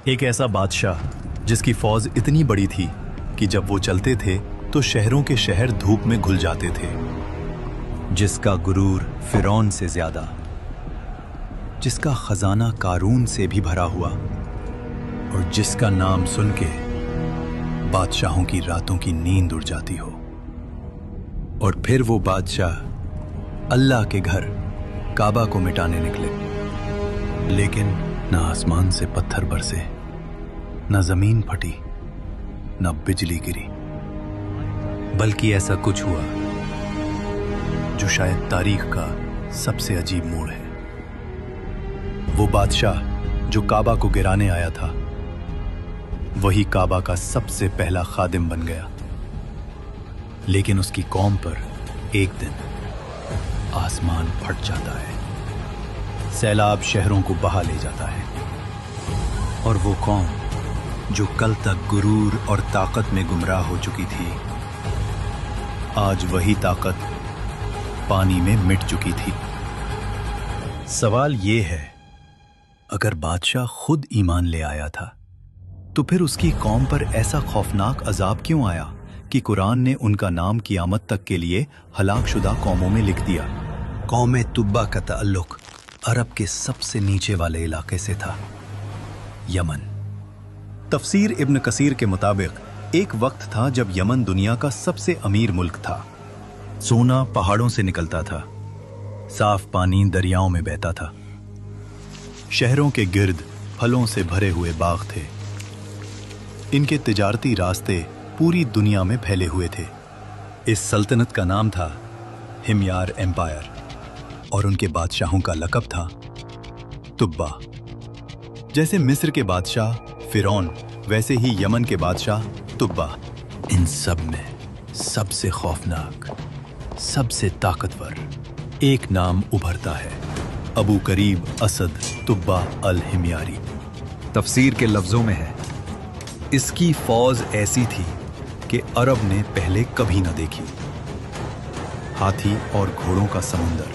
एक ऐसा बादशाह जिसकी फौज इतनी बड़ी थी कि जब वो चलते थे तो शहरों के शहर धूप में घुल जाते थे, जिसका गुरूर फिरौन से ज्यादा, जिसका खजाना कारून से भी भरा हुआ, और जिसका नाम सुन के बादशाहों की रातों की नींद उड़ जाती हो। और फिर वो बादशाह अल्लाह के घर काबा को मिटाने निकले, लेकिन न आसमान से पत्थर बरसे, न जमीन फटी, न बिजली गिरी, बल्कि ऐसा कुछ हुआ जो शायद तारीख का सबसे अजीब मोड़ है। वो बादशाह जो काबा को गिराने आया था, वही काबा का सबसे पहला खादिम बन गया। लेकिन उसकी कौम पर एक दिन आसमान फट जाता है, सैलाब शहरों को बहा ले जाता है, और वो कौम जो कल तक गुरूर और ताकत में गुमराह हो चुकी थी, आज वही ताकत पानी में मिट चुकी थी। सवाल ये है, अगर बादशाह खुद ईमान ले आया था तो फिर उसकी कौम पर ऐसा खौफनाक अजाब क्यों आया कि कुरान ने उनका नाम क़यामत तक के लिए हलाकशुदा कौमों में लिख दिया। कौम तुब्बा का ताल्लुक अरब के सबसे नीचे वाले इलाके से था, यमन। तफसीर इब्न कसीर के मुताबिक एक वक्त था जब यमन दुनिया का सबसे अमीर मुल्क था। सोना पहाड़ों से निकलता था, साफ पानी दरियाओं में बहता था, शहरों के गिर्द फलों से भरे हुए बाग थे। इनके तिजारती रास्ते पूरी दुनिया में फैले हुए थे। इस सल्तनत का नाम था हिमयार एम्पायर, और उनके बादशाहों का लक़ब था तुब्बा। जैसे मिस्र के बादशाह फिरौन, वैसे ही यमन के बादशाह तुब्बा। इन सब में सबसे खौफनाक, सबसे ताकतवर एक नाम उभरता है, अबू करीब असद तुब्बा अल हिमयारी। तफसीर के लफ्जों में है, इसकी फौज ऐसी थी कि अरब ने पहले कभी न देखी। हाथी और घोड़ों का समुंदर,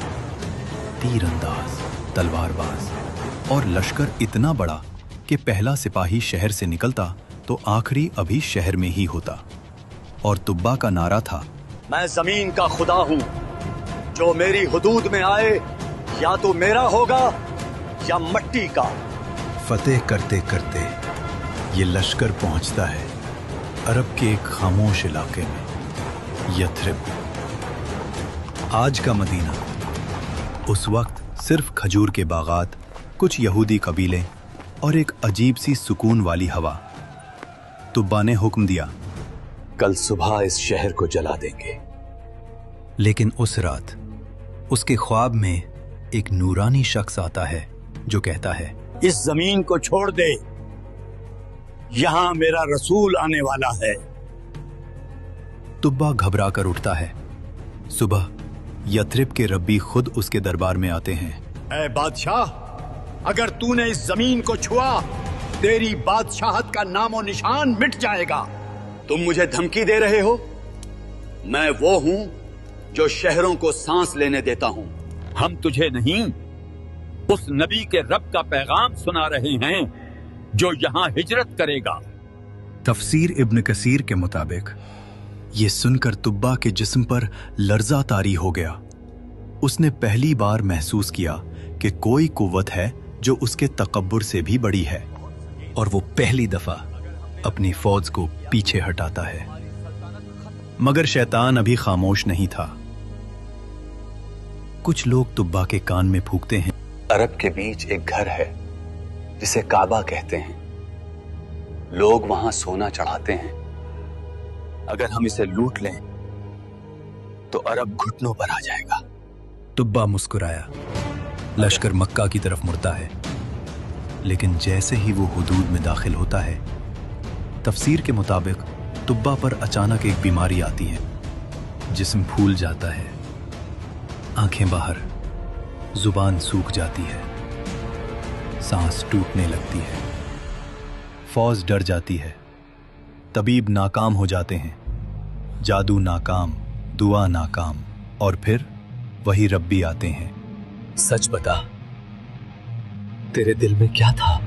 तीरंदाज, तलवारबाज और लश्कर इतना बड़ा कि पहला सिपाही शहर से निकलता तो आखिरी अभी शहर में ही होता। और तुब्बा का नारा था, मैं जमीन का खुदा हूं, जो मेरी हुदूद में आए या तो मेरा होगा या मट्टी का। फतेह करते करते ये लश्कर पहुंचता है अरब के एक खामोश इलाके में, यथरिब। आज का मदीना उस वक्त सिर्फ खजूर के बागात, कुछ यहूदी कबीले और एक अजीब सी सुकून वाली हवा। तुब्बा ने हुक्म दिया, कल सुबह इस शहर को जला देंगे। लेकिन उस रात उसके ख्वाब में एक नूरानी शख्स आता है जो कहता है, इस जमीन को छोड़ दे, यहां मेरा रसूल आने वाला है। तुब्बा घबरा कर उठता है। सुबह यथरिब के रब्बी खुद उसके दरबार में आते हैं। ऐ बादशाह, अगर तूने इस जमीन को छुआ, तेरी बादशाहत का नामो निशान मिट जाएगा। तुम मुझे धमकी दे रहे हो? मैं वो हूं जो शहरों को सांस लेने देता हूं। हम तुझे नहीं, उस नबी के रब का पैगाम सुना रहे हैं जो यहां हिजरत करेगा। तफसीर इब्न कसीर के मुताबिक ये सुनकर तुब्बा के जिस्म पर लर्जा तारी हो गया। उसने पहली बार महसूस किया कि कोई कुव्वत है जो उसके तकब्बुर से भी बड़ी है, और वो पहली दफा अपनी फौज को पीछे हटाता है। मगर शैतान अभी खामोश नहीं था। कुछ लोग तुब्बा के कान में फूंकते हैं, अरब के बीच एक घर है जिसे काबा कहते हैं। लोग वहां सोना चढ़ाते हैं। अगर हम इसे लूट लें तो अरब घुटनों पर आ जाएगा। तुब्बा मुस्कुराया। लश्कर मक्का की तरफ मुड़ता है, लेकिन जैसे ही वो हुदूद में दाखिल होता है, तफसीर के मुताबिक तुब्बा पर अचानक एक बीमारी आती है। जिस्म फूल जाता है, आंखें बाहर, जुबान सूख जाती है, सांस टूटने लगती है। फौज डर जाती है, तबीब नाकाम हो जाते हैं, जादू नाकाम, दुआ नाकाम, और फिर वही रब्बी आते हैं। सच बता, तेरे दिल में क्या था?